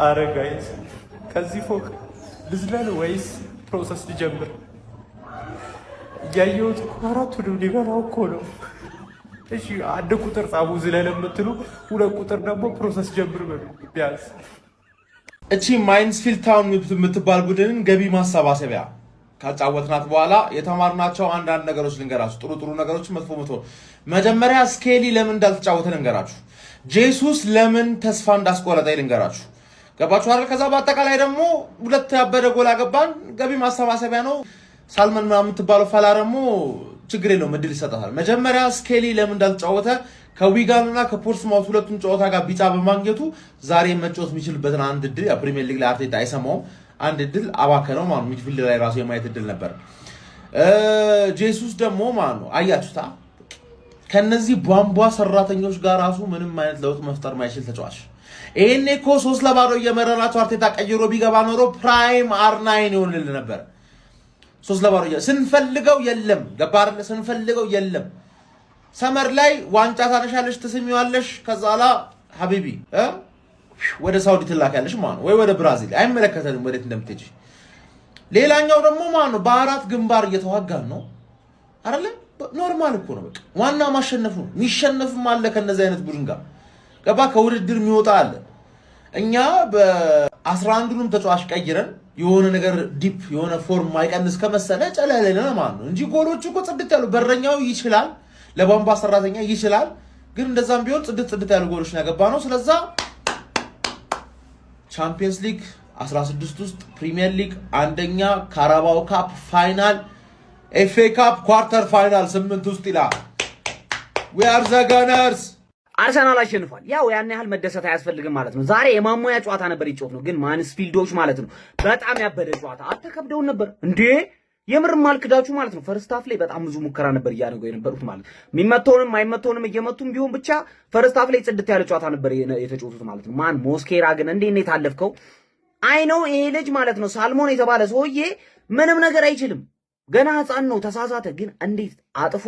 አረ ጋይስ ከዚህ ፎቅ ልዝለል ወይስ ፕሮሰስ ልጀምር? ያየሁት አራቱንም ሊበላው እኮ ነው። እሺ አንድ ቁጥር ጻፉ ዝለል የምትሉ፣ ሁለት ቁጥር ደግሞ ፕሮሰስ ጀምር በሉ ቢያንስ። እቺ ማይንስፊልድ ታውን የምትባል ቡድንን ገቢ ማሰባሰቢያ ካጫወትናት በኋላ የተማርናቸው አንዳንድ ነገሮች ልንገራችሁ። ጥሩ ጥሩ ነገሮች፣ መጥፎ መጥፎ። መጀመሪያ ስኬሊ ለምን እንዳልተጫወተ ልንገራችሁ። ጄሱስ ለምን ተስፋ እንዳስቆረጠ ልንገራችሁ። ገባችሁ አይደል? ከዛ በአጠቃላይ ደግሞ ሁለት ያበደ ጎል አገባን፣ ገቢ ማሰባሰቢያ ነው። ሳልመን ምናምን የምትባለው ፈላ ደግሞ ችግር የለውም እድል ይሰጣታል። መጀመሪያ ስኬሊ ለምን እንዳልተጫወተ ከዊጋንና ከፖርትስማውት ሁለቱም ጨዋታ ጋር ቢጫ በማግኘቱ ዛሬ መጫወት የሚችልበትን አንድ እድል የፕሪሚየር ሊግ ላይ አርቴታ አይሰማውም። አንድ እድል አባከነው ማለት ነው። ሚድፊልድ ላይ ራሱ የማየት እድል ነበር። ጄሱስ ደግሞ ማለት ነው አያችሁታ ከነዚህ ቧንቧ ሰራተኞች ጋር ራሱ ምንም አይነት ለውጥ መፍጠር ማይችል ተጫዋች። ይሄኔ እኮ 3-0 እየመረናቸው አርቴታ ቀይሮ ቢገባ ኖሮ ፕራይም አር9 ይሆንልን ነበር። 3-0 ስንፈልገው የለም። ገባ አይደል? ስንፈልገው የለም። ሰመር ላይ ዋንጫ ታነሻለሽ፣ ትስሚዋለሽ። ከዛላ ሀቢቢ ወደ ሳውዲ ትላካለሽ ማለት ነው፣ ወይ ወደ ብራዚል። አይመለከተንም ወዴት እንደምትሄጂ። ሌላኛው ደግሞ ማለት ነው በአራት ግንባር እየተዋጋን ነው አይደል? ኖርማል እኮ ነው። በቃ ዋና ማሸነፉ ነው። የሚሸነፍም አለ ከነዚህ አይነት ቡድን ጋር ገባ። ከውድድር የሚወጣ አለ። እኛ በ11ዱንም ተጫዋች ቀይረን የሆነ ነገር ዲፕ የሆነ ፎርም ማይቀንስ ከመሰለ ጨለለና ማለት ነው እንጂ ጎሎቹ እኮ ጽድት ያሉ። በረኛው ይችላል፣ ለቧንቧ ሰራተኛ ይችላል። ግን እንደዛም ቢሆን ጽድት ያሉ ጎሎች ያገባ ነው። ስለዛ ቻምፒየንስ ሊግ 16 ውስጥ ፕሪሚየር ሊግ አንደኛ፣ ካራባኦ ካፕ ፋይናል፣ ኤፍኤ ካፕ ኳርተር ፋይናል 8 ውስጥ ይላል። we are the gunners። አርሰናል አሸንፏል። ያው ያን ያህል መደሰት አያስፈልግም ማለት ነው። ዛሬ የማሞያ ጨዋታ ነበር ይጮት ነው። ግን ማንስፊልዶች ማለት ነው በጣም ያበደ ጨዋታ አተከብደው ነበር እንዴ! የምር ማልክዳችሁ ማለት ነው። ፈርስት ሃፍ ላይ በጣም ብዙ ሙከራ ነበር ያደረገው የነበሩት ማለት ነው። የሚመተውንም አይመተውንም እየመቱም ቢሆን ብቻ ፈርስት ሃፍ ላይ ጽድት ያለ ጨዋታ ነበር የተጫወቱት ማለት ነው። ማን ሞስኬራ ግን እንዴት ነው የታለፍከው? አይ ነው ይሄ ልጅ ማለት ነው ሳልሞን የተባለ ሰውዬ ምንም ነገር አይችልም። ገና ህፃን ነው። ተሳሳተ ግን እንዴት አጥፎ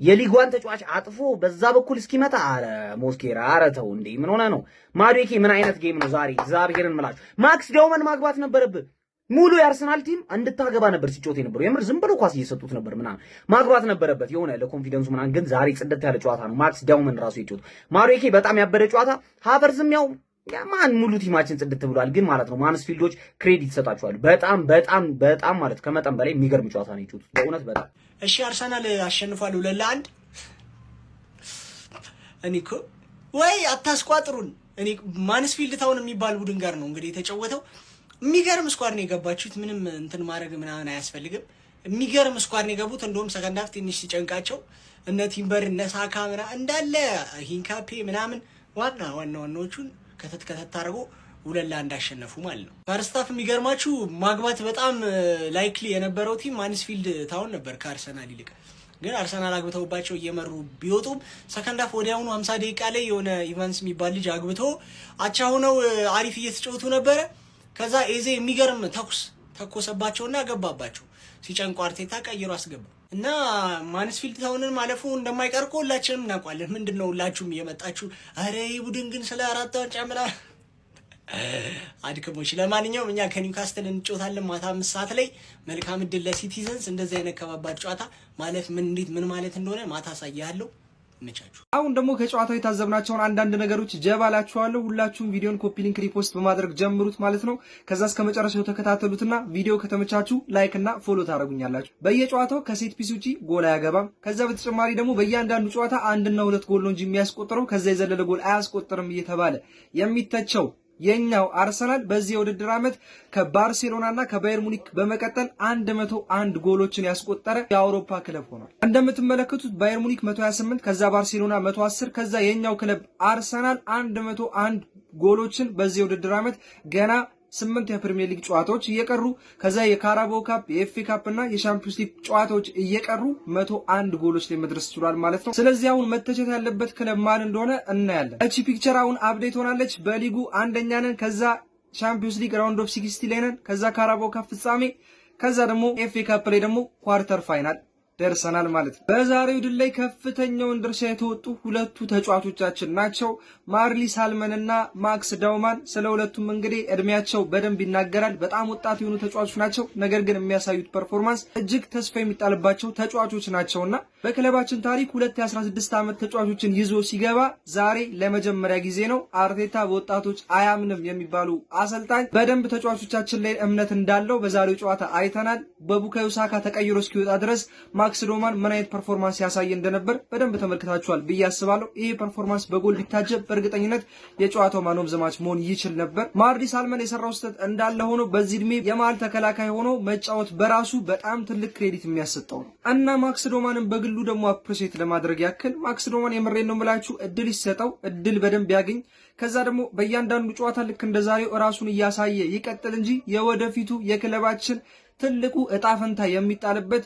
የሊጓን ተጫዋች አጥፎ በዛ በኩል እስኪመጣ አረ ሞስኬራ አረ ተው እንዴ! ምን ሆነ ነው? ማዱኬ ምን አይነት ጌም ነው ዛሬ? እግዚአብሔርን ምላጭ ማክስ ዳውመን ማግባት ነበረብህ። ሙሉ የአርሰናል ቲም እንድታገባ ነበር ሲጮት የነበረው። የምር ዝም ብሎ ኳስ እየሰጡት ነበር ምናምን ማግባት ነበረበት የሆነ ለኮንፊደንሱ ምናምን። ግን ዛሬ ጽድት ያለ ጨዋታ ነው። ማክስ ዳውመን ራሱ ይጮት ማዱኬ በጣም ያበደ ጨዋታ። ሃቨርዝም ያው ማን ሙሉ ቲማችን ጽድት ብሏል። ግን ማለት ነው ማንስፊልዶች ክሬዲት ይሰጣቸዋል። በጣም በጣም በጣም ማለት ከመጠን በላይ የሚገርም ጨዋታ ነው ይጮት በእውነት በጣም። እሺ አርሰናል አሸንፏል 2-1። እኔ እኮ ወይ አታስቋጥሩን። እኔ ማንስፊልድ ታውን የሚባል ቡድን ጋር ነው እንግዲህ የተጫወተው። የሚገርም ስኳድ ነው የገባችሁት። ምንም እንትን ማድረግ ምናምን አያስፈልግም። የሚገርም ስኳድ ነው የገቡት። እንደውም ሰከንድ ሃፍ ትንሽ ሲጨንቃቸው እነ ቲምበር እነ ሳካ ምናምን እንዳለ ሂንካፔ ምናምን ዋናዎቹን ከተት አድርጎ 2-1 አሸነፉ ማለት ነው። ፈርስት ሃፍ የሚገርማችሁ ማግባት በጣም ላይክሊ የነበረው ቲም ማንስፊልድ ታውን ነበር ከአርሰናል ይልቅ። ግን አርሰናል አግብተውባቸው እየመሩ ቢወጡም ሰከንድ ሃፍ ወዲያውኑ 50 ደቂቃ ላይ የሆነ ኢቫንስ የሚባል ልጅ አግብቶ አቻ ሆነው አሪፍ እየተጫወቱ ነበረ። ከዛ ኤዜ የሚገርም ተኮሰባቸውና ገባባቸው። ሲጨንቁ አርቴታ ቀይሮ አስገባ እና ማንስፊልድ ታውንን ማለፉ እንደማይቀር እኮ ሁላችንም እናውቃለን። ምንድነው ሁላችሁም እየመጣችሁ አረ ይሄ ቡድን ግን ስለ 4 ዋንጫ ምናምን አድክሞች። ለማንኛውም እኛ ከኒውካስትል እንጫወታለን ማታ 5 ሰዓት ላይ። መልካም እድል ለሲቲዘንስ። እንደዚህ አይነት ከባባድ ጨዋታ ማለፍ ምን ማለት እንደሆነ ማታ አሳያለሁ። መቻቹ አሁን ደግሞ ከጨዋታው የታዘብናቸውን አንዳንድ ነገሮች ጀባላችኋለሁ። ሁላችሁም ቪዲዮን ኮፒ ሊንክ ሪፖስት በማድረግ ጀምሩት ማለት ነው። ከዛ እስከ መጨረሻው ተከታተሉትና ቪዲዮ ከተመቻቹ ላይክ እና ፎሎ ታደርጉኛላችሁ። በየጨዋታው ከሴት ፒስ ውጪ ጎል አያገባም። ከዛ በተጨማሪ ደግሞ በእያንዳንዱ ጨዋታ 1 እና 2 ጎል ነው እንጂ የሚያስቆጥረው ከዛ የዘለለ ጎል አያስቆጥርም እየተባለ የሚተቸው የኛው አርሰናል በዚህ የውድድር ዓመት ከባርሴሎናና ከባየር ሙኒክ በመቀጠል 101 ጎሎችን ያስቆጠረ የአውሮፓ ክለብ ሆኗል። እንደምትመለከቱት ባየር ሙኒክ 128 ከዛ ባርሴሎና 110 ከዛ የኛው ክለብ አርሰናል 101 ጎሎችን በዚህ የውድድር ዓመት ገና 8 የፕሪሚየር ሊግ ጨዋታዎች እየቀሩ ከዛ የካራባኦ ካፕ የኤፍኤ ካፕ እና የሻምፒዮንስ ሊግ ጨዋታዎች እየቀሩ 101 ጎሎች ላይ መድረስ ይችላል ማለት ነው። ስለዚህ አሁን መተቸት ያለበት ክለብ ማን እንደሆነ እናያለን። እቺ ፒክቸር አሁን አፕዴት ሆናለች። በሊጉ አንደኛ ነን፣ ከዛ ሻምፒዮንስ ሊግ ራውንድ ኦፍ 16 ላይ ነን፣ ከዛ ካራባኦ ካፕ ፍጻሜ፣ ከዛ ደግሞ ኤፍኤ ካፕ ላይ ደግሞ ኳርተር ፋይናል ደርሰናል ማለት ነው። በዛሬው ድል ላይ ከፍተኛውን ድርሻ የተወጡ ሁለቱ ተጫዋቾቻችን ናቸው፣ ማርሊ ሳልመን እና ማክስ ዳውማን። ስለ ሁለቱም እንግዲህ እድሜያቸው በደንብ ይናገራል። በጣም ወጣት የሆኑ ተጫዋቾች ናቸው። ነገር ግን የሚያሳዩት ፐርፎርማንስ እጅግ ተስፋ የሚጣልባቸው ተጫዋቾች ናቸውና በክለባችን ታሪክ ሁለት የ16 ዓመት ተጫዋቾችን ይዞ ሲገባ ዛሬ ለመጀመሪያ ጊዜ ነው። አርቴታ በወጣቶች አያምንም የሚባሉ አሰልጣኝ በደንብ ተጫዋቾቻችን ላይ እምነት እንዳለው በዛሬው ጨዋታ አይተናል። በቡካዮ ሳካ ተቀይሮ እስኪወጣ ድረስ ማክስ ዳውማን ምን አይነት ፐርፎርማንስ ያሳየ እንደነበር በደንብ ተመልክታችኋል ብዬ አስባለሁ። ይሄ ፐርፎርማንስ በጎል ቢታጀብ በእርግጠኝነት የጨዋታው ማን ኦፍ ዘ ማች መሆን ይችል ነበር። ማርሊ ሳልመን የሰራው ስህተት እንዳለ ሆኖ በዚህ እድሜ የመሃል ተከላካይ ሆኖ መጫወት በራሱ በጣም ትልቅ ክሬዲት የሚያሰጠው ነው እና ማክስ ዳውማንን በግሉ ደግሞ አፕሪሼት ለማድረግ ያክል ማክስ ዳውማን የምሬን ነው የምላችሁ እድል ይሰጠው፣ እድል በደንብ ያገኝ። ከዛ ደግሞ በእያንዳንዱ ጨዋታ ልክ እንደዛሬው ራሱን እያሳየ ይቀጥል እንጂ የወደፊቱ የክለባችን ትልቁ እጣ ፈንታ የሚጣልበት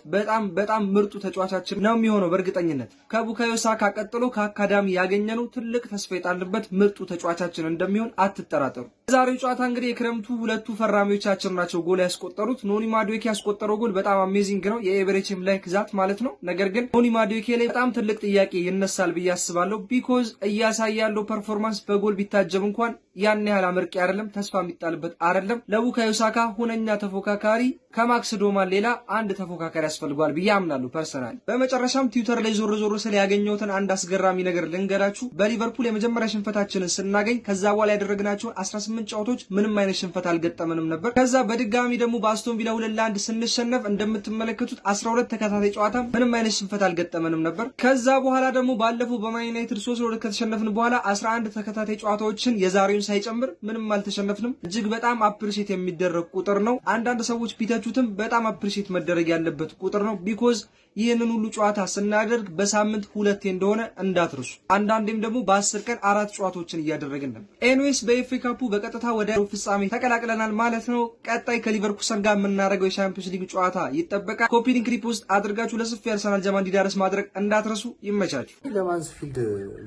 በጣም ምርጡ ተጫዋቻችን ነው የሚሆነው። በእርግጠኝነት ከቡካዮ ሳካ ቀጥሎ ከአካዳሚ ያገኘነው ትልቅ ተስፋ የጣልበት ምርጡ ተጫዋቻችን እንደሚሆን አትጠራጠሩ። ዛሬው ጨዋታ እንግዲህ የክረምቱ ሁለቱ ፈራሚዎቻችን ናቸው ጎል ያስቆጠሩት። ኖኒ ማዱዌኬ ያስቆጠረው ጎል በጣም አሜዚንግ ነው፣ የኤቨሬችም ላይክ ዛት ማለት ነው። ነገር ግን ኖኒ ማዱዌኬ ላይ በጣም ትልቅ ጥያቄ ይነሳል ብዬ አስባለሁ። ቢኮዝ እያሳየ ያለው ፐርፎርማንስ በጎል ቢታጀብ እንኳን ያን ያህል አመርቂ አይደለም፣ ተስፋ የሚጣልበት አይደለም። ለቡካዮ ሳካ ሁነኛ ተፎካካሪ ከማክስ ዳውማን ሌላ አንድ ተፎካካሪ ያስፈልጓል ብዬ አምናለሁ ፐርሰናል። በመጨረሻም ትዊተር ላይ ዞር ስለ ያገኘሁትን አንድ አስገራሚ ነገር ልንገራችሁ። በሊቨርፑል የመጀመሪያ ሽንፈታችንን ስናገኝ ከዛ በኋላ ያደረግናቸው 18 ጨዋታዎች ምንም አይነት ሽንፈት አልገጠመንም ነበር። ከዛ በድጋሚ ደግሞ በአስቶን ቪላ 2-1 ስንሸነፍ እንደምትመለከቱት 12 ተከታታይ ጨዋታ ምንም አይነት ሽንፈት አልገጠመንም ነበር። ከዛ በኋላ ደግሞ ባለፈው በማን ዩናይትድ 3-2 ከተሸነፍን በኋላ 11 ተከታታይ ጨዋታዎችን የዛሬውን ሳይጨምር ምንም አልተሸነፍንም። እጅግ በጣም አፕሪሼት የሚደረግ ቁጥር ነው። አንዳንድ ሰዎች ቢተቹትም በጣም አፕሪሼት መደረግ ያለበት ቁጥር ነው። ቢኮዝ ይህንን ሁሉ ጨዋታ ስናደርግ በሳምንት 2 እንደሆነ እንዳትርሱ። አንዳንዴም ደግሞ በ10 ቀን 4 ጨዋታዎችን እያደረግን ነበር። ኤንዌስ በኤፍኤ ካፑ በቀጥታ ወደ ፍጻሜ ተቀላቅለናል ማለት ነው። ቀጣይ ከሊቨርኩሰን ጋር የምናደርገው የቻምፒዮንስ ሊግ ጨዋታ ይጠበቃል። ኮፒ ሊንክ ሪፖስት አድርጋችሁ ለሰፊ አርሰናል ጀማ እንዲዳረስ ማድረግ እንዳትረሱ። ይመቻችሁ። ለማንስፊልድ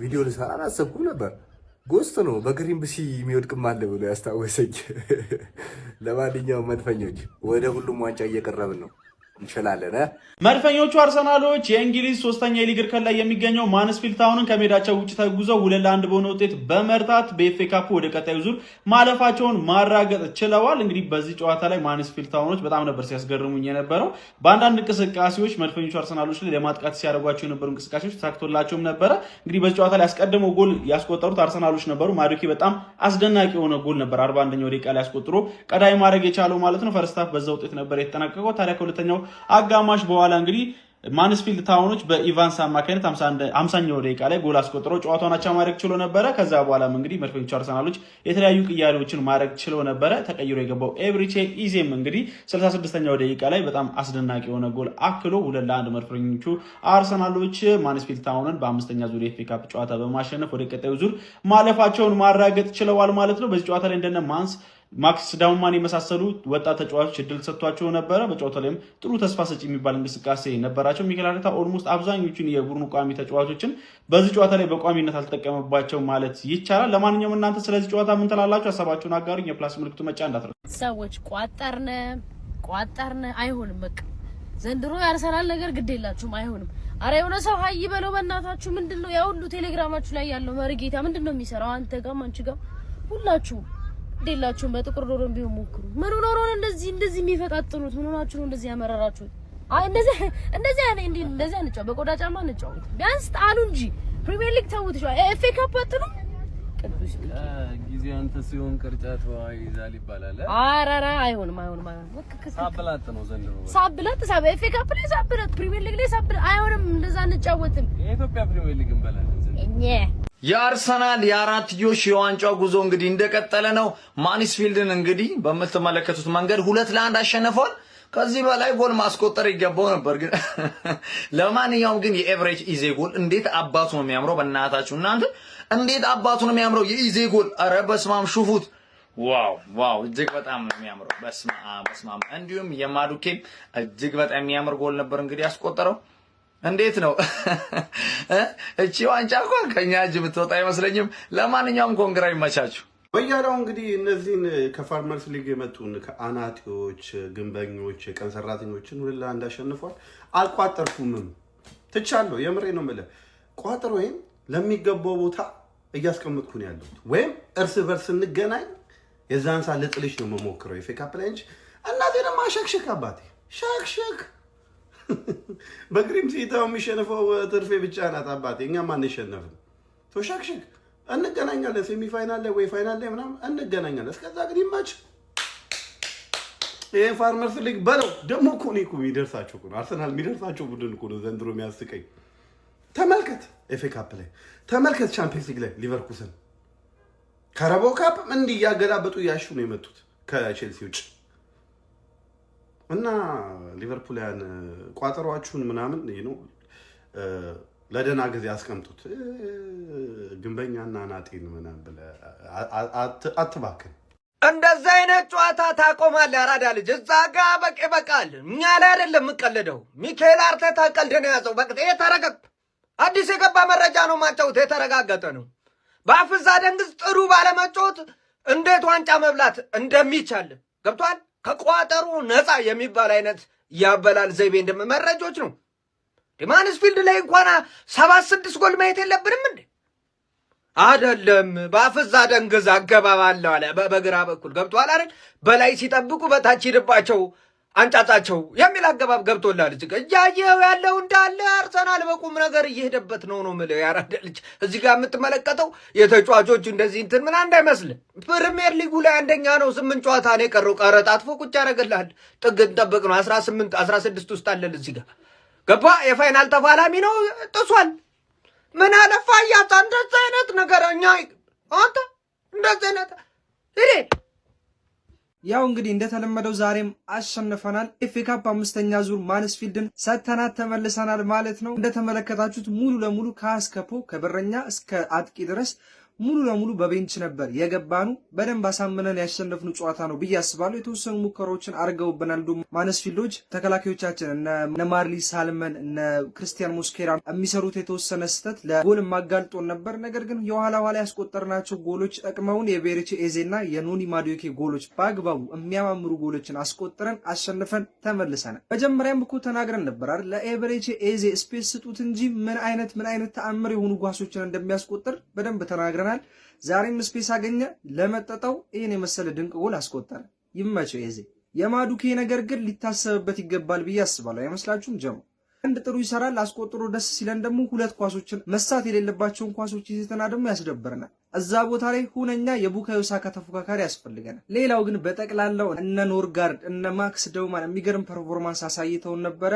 ቪዲዮ ልሰራ አላሰብኩም ነበር። ጎስት ነው በግሪንብሲ የሚወድቅም አለ ብሎ ያስታወሰኝ። ለማንኛውም መድፈኞች ወደ ሁሉም ዋንጫ እየቀረብን ነው። እንችላለን። መድፈኞቹ አርሰናሎች የእንግሊዝ ሶስተኛ የሊግ እርከን ላይ የሚገኘው ማንስፊልድ ታውንን ከሜዳቸው ውጭ ተጉዘው 2-1 በሆነ ውጤት በመርታት በኤፍኤ ካፕ ወደ ቀጣዩ ዙር ማለፋቸውን ማረጋገጥ ችለዋል። እንግዲህ በዚህ ጨዋታ ላይ ማንስፊልድ ታውኖች በጣም ነበር ሲያስገርሙኝ የነበረው። በአንዳንድ እንቅስቃሴዎች መድፈኞቹ አርሰናሎች ላይ ለማጥቃት ሲያደርጓቸው የነበሩ እንቅስቃሴዎች ተሳክቶላቸውም ነበረ። እንግዲህ በዚህ ጨዋታ ላይ ያስቀደመው ጎል ያስቆጠሩት አርሰናሎች ነበሩ። ማዱዌኬ በጣም አስደናቂ የሆነ ጎል ነበር 41ኛው ደቂቃ ላይ ያስቆጥሮ ቀዳይ ማድረግ የቻለው ማለት ነው። ፈርስት ሃፍ በዛ ውጤት ነበር የተጠናቀቀው። ታዲያ ከሁለተኛው አጋማሽ በኋላ እንግዲህ ማንስፊልድ ታውኖች በኢቫንስ አማካኝነት 50ኛው ደቂቃ ላይ ጎል አስቆጥረው ጨዋታውን አቻ ማድረግ ችሎ ነበረ። ከዛ በኋላም እንግዲህ መድፈኞቹ አርሰናሎች የተለያዩ ቅያሬዎችን ማድረግ ችሎ ነበረ። ተቀይሮ የገባው ኤብሪቼ ኢዜም እንግዲህ 66ኛው ደቂቃ ላይ በጣም አስደናቂ የሆነ ጎል አክሎ 2-1 መድፈኞቹ አርሰናሎች ማንስፊልድ ታውንን በአምስተኛ ዙር የኤፍኤ ካፕ ጨዋታ በማሸነፍ ወደ ቀጣዩ ዙር ማለፋቸውን ማረጋገጥ ችለዋል ማለት ነው። በዚህ ጨዋታ ላይ እንደነ ማክስ ዳውማን የመሳሰሉ ወጣት ተጫዋቾች እድል ተሰጥቷቸው ነበረ። በጨዋታው ላይም ጥሩ ተስፋ ሰጪ የሚባል እንቅስቃሴ ነበራቸው። ሚኬል አርቴታ ኦልሞስት አብዛኞቹን የቡድኑ ቋሚ ተጫዋቾችን በዚህ ጨዋታ ላይ በቋሚነት አልተጠቀመባቸው ማለት ይቻላል። ለማንኛውም እናንተ ስለዚህ ጨዋታ ምን ትላላችሁ? ሀሳባችሁን አጋሩኝ። የፕላስ ምልክቱ መጫ እንዳትረሱ። ሰዎች ቋጠርነ አይሆንም። በቃ ዘንድሮ ያርሰናል ነገር ግድ የላችሁም፣ አይሆንም። አረ የሆነ ሰው ሀይ በለው በእናታችሁ። ምንድነው ያ ሁሉ ቴሌግራማችሁ ላይ ያለው መርጌታ ምንድነው የሚሰራው? አንተ ጋም አንቺ ጋም ሁላችሁ ዴላችሁም በጥቁር ዶሮም ቢሆን ሞክሩ። ምን ሆኖ ነው እንደዚህ የሚፈጣጥኑት? ምን ሆናችሁ ነው እንደዚህ ያመረራችሁት? አይ እንደዚህ አንጫው በቆዳ ጫማ አንጫው። ቢያንስ ጣሉ እንጂ ፕሪሚየር ሊግ ተውት ይችላል። ኤፍኤ ካፕ አጥሉ ቅዱስ ጊዜ አንተ ሲሆን ቅርጫት ይዛል ይባላል። አራራ አይሆንም። ሳብላት ነው ዘንድሮ ሳብላት ኤፍኤ ካፕ ላይ ሳብላት ፕሪሚየር ሊግ ላይ ሳብላት አይሆንም። እንደዛ አንጫወትም። የኢትዮጵያ ፕሪሚየር ሊግ እንበላለን። የአርሰናል የአራትዮሽ የዋንጫ ጉዞ እንግዲህ እንደቀጠለ ነው። ማንስፊልድን እንግዲህ በምትመለከቱት መንገድ 2-1 አሸንፏል። ከዚህ በላይ ጎል ማስቆጠር ይገባው ነበር ግን ለማንኛውም ግን የኤቨሬጅ ኢዜ ጎል እንዴት አባቱ ነው የሚያምረው! በእናታችሁ እናንተ እንዴት አባቱ ነው የሚያምረው የኢዜ ጎል! አረ በስማም ሹፉት! ዋው እጅግ በጣም ነው የሚያምረው። በስማም እንዲሁም የማዱኬ እጅግ በጣም የሚያምር ጎል ነበር እንግዲህ ያስቆጠረው። እንዴት ነው እቺ ዋንጫ እንኳን ከኛ እጅ ብትወጣ አይመስለኝም። ለማንኛውም ኮንግራ ይመቻችሁ። ወያዳው እንግዲህ እነዚህን ከፋርመርስ ሊግ የመጡን ከአናጢዎች ግንበኞች የቀን ሰራተኞችን ሁላ እንዳሸንፏል አልቋጠርኩምም ትቻለሁ የምሬ ነው ማለት ቋጥሮዬን ለሚገባው ቦታ እያስቀመጥኩ ነው ያለሁት ወይም እርስ በርስ እንገናኝ የዛን ሳለ ጥልሽ ነው መሞክረው የፌክ አፕላይንጅ እናቴ ደግሞ አሸክሽክ አባቴ ሸክሽክ በግሪም ሲታው የሚሸነፈው ትርፌ ብቻ ናት አባቴ እኛ ማን ይሸነፍም ተሸክሽክ እንገናኛለን ሴሚ ፋይናል ላይ ወይ ፋይናል ላይ ምናምን እንገናኛለን እስከዛ ግን ይማች ይሄ ፋርመርስ ሊግ በለው ደሞ እኮ ነው እኮ የሚደርሳቸው እኮ ነው አርሰናል የሚደርሳቸው ቡድን እኮ ነው ዘንድሮ የሚያስቀኝ ተመልከት ኤፍ ኤ ካፕ ላይ ተመልከት ቻምፒየንስ ሊግ ላይ ሊቨርኩሰን ካራቦ ካፕ እንዲህ ያገላበጡ ያሹ ነው የመጡት ከቼልሲ ውጭ እና ሊቨርፑልያን ቋጠሯችሁን ምናምን ነው ለደና ጊዜ አስቀምጡት ግንበኛና ናጤን ምናምን ብለ አትባክን እንደዛ አይነት ጨዋታ ታቆማለህ አራዳ ልጅ እዛ ጋ በቃል እኛ ላይ አይደለም የምቀልደው ሚካኤል አርቴታ ቀልድ ነው ያዘው በቃ የተረጋገጠ አዲስ የገባ መረጃ ነው ማጫወት የተረጋገጠ ነው በአፍዛ ደንግዝ ጥሩ ባለመጫወት እንዴት ዋንጫ መብላት እንደሚቻል ገብቷል ከቋጠሩ ነፃ የሚባል አይነት ያበላል ዘይቤ እንደመረጆች ነው ማንስፊልድ ላይ እንኳን 7-6 ጎል ማየት የለብንም እንዴ አይደለም በአፍዛ ደንግዝ አገባባለው አለ በግራ በኩል ገብቷል አይደል በላይ ሲጠብቁ በታች ይድባቸው አንጫጫቸው የሚል አገባብ ገብቶላል እዚህ ጋር ያለው እንዳለ አርሰናል በቁም ነገር እየሄደበት ነው ማለት ያራዳ ልጅ እዚህ ጋር የምትመለከተው የተጫዋቾች እንደዚህ እንትን ምን እንዳይመስል ፕሪሚየር ሊጉ ላይ አንደኛ ነው 8 ጨዋታ ነው የቀረው ቀረጣጥፎ ቁጭ ያረጋግላል ጥግን ጠብቅ ነው 18 16 ውስጥ አለ እዚህ ጋር ገባ የፋይናል ተፋላሚ ነው ጥሷል ምን አለፋ ያታ እንደዛ አይነት ነገርኛ አንተ እንደዛ አይነት እሬ ያው እንግዲህ እንደተለመደው ዛሬም አሸንፈናል ኤፍ ኤ ካፕ 5ኛ ዙር ማንስፊልድን ሰተናት ተመልሰናል ማለት ነው እንደተመለከታችሁት ሙሉ ለሙሉ ከአስከፖ ከበረኛ እስከ አጥቂ ድረስ ሙሉ ለሙሉ በቤንች ነበር የገባኑ በደንብ አሳምነን ያሸነፍነው ጨዋታ ነው ብዬ አስባለሁ የተወሰኑ ሙከራዎችን አርገውብናል ማንስፊልዶች ተከላካዮቻችን እነ ማርሊ ሳልመን እነ ክርስቲያን ሞስኬራ የሚሰሩት የተወሰነ ስህተት ለጎል ማጋልጦን ነበር ነገር ግን የኋላ ኋላ ያስቆጠርናቸው ጎሎች ጠቅመውን የቤሪቼ ኤዜና የኖኒ ማዱኬ ጎሎች በአግባቡ የሚያማምሩ ጎሎችን አስቆጥረን አሸንፈን ተመልሰናል መጀመሪያም እኮ ተናግረን ነበር አይደል ለኤቤሬቼ ኤዜ ስፔስ ስጡት እንጂ ምን አይነት ተአምር የሆኑ ጓሶችን እንደሚያስቆጥር በደንብ ተናግረናል ዛሬም ስፔስ አገኘ ለመጠጣው ይሄን የመሰለ ድንቅ ጎል አስቆጠረ ይመቸው ኤዜ የማዱኬ ነገር ግን ሊታሰብበት ይገባል ብዬ አስባለሁ አይመስላችሁም ጀሞ አንድ ጥሩ ይሰራል አስቆጥሮ ደስ ሲለን ደግሞ ሁለት ኳሶችን መሳት የሌለባቸውን ኳሶች ይዘተና ደግሞ ያስደበረናል እዛ ቦታ ላይ ሁነኛ የቡካዮ ሳካ ተፎካካሪ ያስፈልገናል ሌላው ግን በጠቅላላው እነ ኖርጋርድ እነ ማክስ ደውማን የሚገርም ፐርፎርማንስ አሳይተው ነበር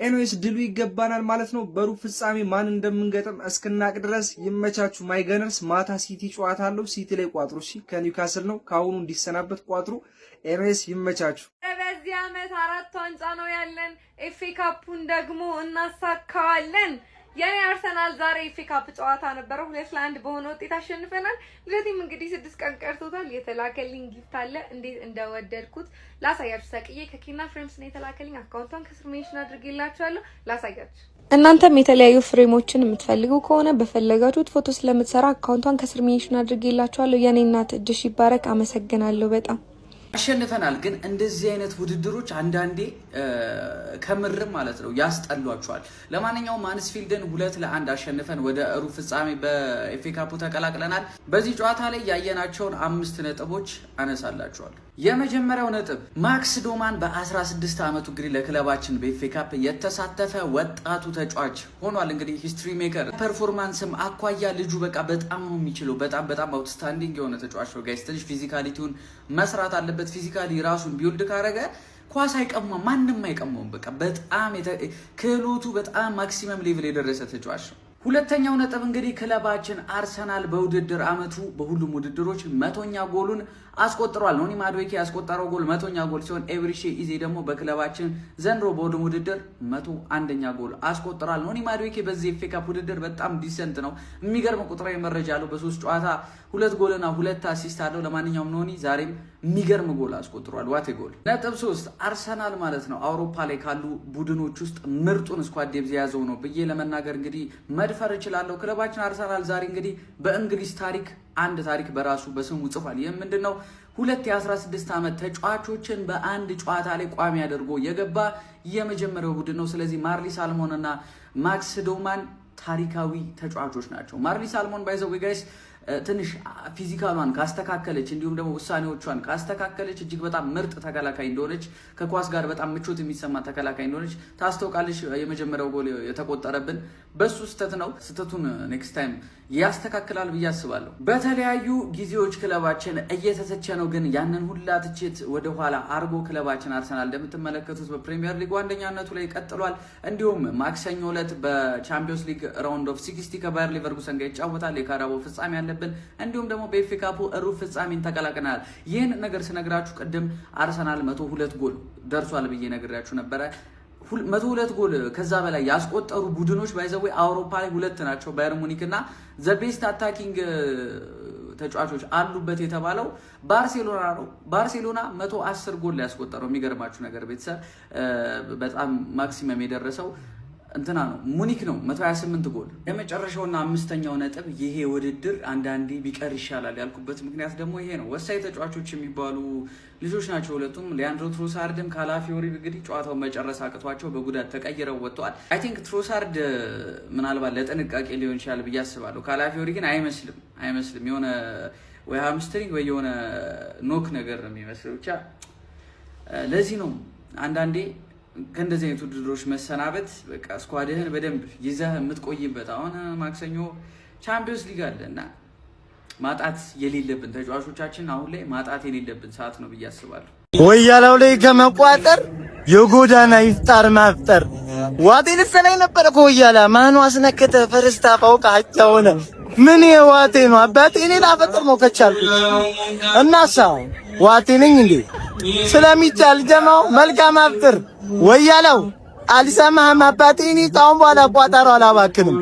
ኤንዌስ ድሉ ይገባናል ማለት ነው በሩብ ፍጻሜ ማን እንደምንገጥም እስክናቅ ድረስ ይመቻችሁ ማይገነርስ ማታ ሲቲ ጨዋታ አለው ሲቲ ላይ ቋጥሩ እሺ ከኒውካስል ነው ካሁኑ እንዲሰናበት ቋጥሩ ኤንዌስ ይመቻችሁ በዚህ አመት 4 ዋንጫ ነው ያለን ኤፍ ኤ ካፑን ደግሞ እናሳካዋለን የኔ አርሰናል ዛሬ ኤፍ ኤ ካፕ ጨዋታ ነበር 2-1 በሆነ ውጤት አሸንፈናል ለዚህም እንግዲህ 6 ቀን ቀርቶታል የተላከልኝ ጊፍት አለ እንዴት እንደወደድኩት ላሳያችሁ ሰቅዬ ከኪና ፍሬምስ ነው የተላከልኝ አካውንቷን ከስር ሜንሽን አድርጌላችኋለሁ ላሳያችሁ እናንተም የተለያዩ ፍሬሞችን የምትፈልጉ ከሆነ በፈለጋችሁት ፎቶ ስለምትሰራ አካውንቷን ከስር ሜንሽን አድርጌላችኋለሁ የኔ እናት እጅሽ ይባረክ አመሰግናለሁ በጣም አሸንፈናል ግን እንደዚህ አይነት ውድድሮች አንዳንዴ ከምርም ማለት ነው ያስጠሏቸዋል ለማንኛውም ማንስፊልድን 2-1 አሸንፈን ወደ ሩብ ፍጻሜ በኤፍ ኤ ካፑ ተቀላቅለናል በዚህ ጨዋታ ላይ ያየናቸውን 5 ነጥቦች አነሳላችኋል የመጀመሪያው ነጥብ ማክስ ዶማን በ16 አመቱ እንግዲህ ለክለባችን በኤፍ ኤ ካፕ የተሳተፈ ወጣቱ ተጫዋች ሆኗል እንግዲህ ሂስትሪ ሜከር ፐርፎርማንስም አኳያ ልጁ በቃ በጣም ነው የሚችለው በጣም አውትስታንዲንግ የሆነ ተጫዋች ነው ጋይስ ትንሽ ፊዚካሊቲውን መስራት አለበት ፊዚካሊ ራሱን ቢውልድ ካረገ ኳስ አይቀማም ማንንም አይቀማውም በቃ በጣም ክህሎቱ በጣም ማክሲመም ሌቭል የደረሰ ተጫዋች ነው ሁለተኛው ነጥብ እንግዲህ ክለባችን አርሰናል በውድድር አመቱ በሁሉም ውድድሮች 100ኛ ጎሉን አስቆጥሯል ኖኒ ማዱኬ ያስቆጠረው ጎል 100ኛ ጎል ሲሆን ኤብሪሼ ኢዜ ደግሞ በክለባችን ዘንድሮ በሁሉም ውድድር 101ኛ ጎል አስቆጥሯል ኖኒ ማዱኬ በዚህ ኤፍ ኤ ካፕ ውድድር በጣም ዲሰንት ነው የሚገርም ቁጥራዊ መረጃ አለው በ3 ጨዋታ 2 ጎልና 2 አሲስት አለው ለማንኛውም ኖኒ ዛሬም የሚገርም ጎል አስቆጥሯል ዋቴ ጎል ነጥብ 3 አርሰናል ማለት ነው አውሮፓ ላይ ካሉ ቡድኖች ውስጥ ምርጡን ስኳድ ዴፕዝ ያዘው ነው ብዬ ለመናገር እንግዲህ መድፈር እችላለሁ። ክለባችን አርሰናል ዛሬ እንግዲህ በእንግሊዝ ታሪክ አንድ ታሪክ በራሱ በስሙ ጽፏል። ይህ ምንድነው? ሁለት የ16 ዓመት ተጫዋቾችን በአንድ ጨዋታ ላይ ቋሚ አድርጎ የገባ የመጀመሪያው ቡድን ነው። ስለዚህ ማርሊ ሳልሞን እና ማክስ ዶማን ታሪካዊ ተጫዋቾች ናቸው። ማርሊ ሳልሞን ባይዘው ጋይስ ትንሽ ፊዚካሏን ካስተካከለች እንዲሁም ደግሞ ውሳኔዎቿን ካስተካከለች እጅግ በጣም ምርጥ ተከላካይ እንደሆነች ከኳስ ጋር በጣም ምቾት የሚሰማ ተከላካይ እንደሆነች ታስተውቃለች። የመጀመሪያው ጎል የተቆጠረብን በሱ ስተት ነው። ስተቱን ኔክስት ታይም ያስተካክላል ብዬ አስባለሁ። በተለያዩ ጊዜዎች ክለባችን እየተተቸ ነው፣ ግን ያንን ሁላ ትችት ወደ ኋላ አርጎ ክለባችን አርሰናል እንደምትመለከቱት በፕሪሚየር ሊግ አንደኛነቱ ላይ ቀጥሏል። እንዲሁም ማክሰኞ ዕለት በቻምፒዮንስ ሊግ ራውንድ ኦፍ 60 ከባየር ሊቨርኩሰን ጋር ይጫወታል። የካራቦ ፍጻሜ አለብን። እንዲሁም ደግሞ በኤፍኤ ካፑ ሩብ ፍጻሜን ተቀላቅለናል። ይህን ነገር ስነግራችሁ ቅድም አርሰናል 102 ጎል ደርሷል ብዬ ነግራችሁ ነበረ። 102 ጎል ከዛ በላይ ያስቆጠሩ ቡድኖች ባይዘው አውሮፓ ላይ ሁለት ናቸው፣ ባየር ሙኒክ እና ዘ ቤስት አታኪንግ ተጫዋቾች አሉበት የተባለው ባርሴሎና ነው። ባርሴሎና 110 ጎል ላይ ያስቆጠረው የሚገርማችሁ ነገር ቤተሰብ በጣም ማክሲመም የደረሰው እንትና ነው ሙኒክ ነው 128 ጎል። የመጨረሻውና አምስተኛው ነጥብ ይሄ ውድድር አንዳንዴ ቢቀር ይሻላል ያልኩበት ምክንያት ደግሞ ይሄ ነው። ወሳኝ ተጫዋቾች የሚባሉ ልጆች ናቸው ሁለቱም። ሊያንድሮ ትሮሳርድም ካላፊዮሪ እንግዲህ ጨዋታውን መጨረስ አቅቷቸው በጉዳት ተቀይረው ወጥተዋል። አይ ቲንክ ትሮሳርድ ምናልባት ለጥንቃቄ ሊሆን ይችላል ብዬ አስባለሁ። ካላፊዮሪ ግን አይመስልም የሆነ ወይ ሃምስትሪንግ ወይ የሆነ ኖክ ነገር ነው የሚመስለው። ብቻ ለዚህ ነው አንዳንዴ ከእንደዚህ አይነት ውድድሮች መሰናበት በቃ ስኳድህን በደንብ ይዘህ የምትቆይበት። አሁን ማክሰኞ ቻምፒዮንስ ሊግ አለ እና ማጣት የሌለብን ተጫዋቾቻችን አሁን ላይ ማጣት የሌለብን ሰዓት ነው ብዬ አስባለሁ። ወያላው ላይ ከመቋጠር የጎዳና ይፍጣር ማፍጠር ዋቴን ፈላይ ነበር እኮ ወያላ ማኑ አስነከተ ፈርስታ ፋውቃ አጫውነ ምን የዋቴ ነው አባቴ እኔ ላፈጥር ነው ከቻልኩ እናሳ ዋቴ ነኝ እንዴ ስለሚቻል ጀማው መልካም አፍጥር ወያላው አልሰማህም አባቴ እኔ ታውን በኋላ ቋጠሮ አላባክንም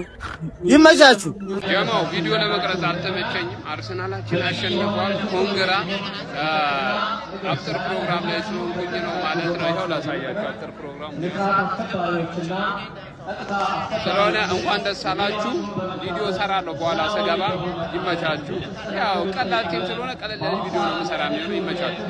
ይመቻችሁ። ጀማው ቪዲዮ ለመቅረጽ አልተመቸኝም። አርሰናላችን አሸንፏል። ኮንግራ አፍጥር ፕሮግራም ላይ ስለሆንኩኝ ነው ማለት ነው። ይኸው ላሳያችሁ አፍጥር ፕሮግራም ስለሆነ እንኳን ደስ አላችሁ። ቪዲዮ ሰራለሁ በኋላ ስገባ። ይመቻችሁ። ያው ቀላል ቲም ስለሆነ ቀለል ያለ ቪዲዮ ነው የምሰራ ነው። ይመቻችሁ።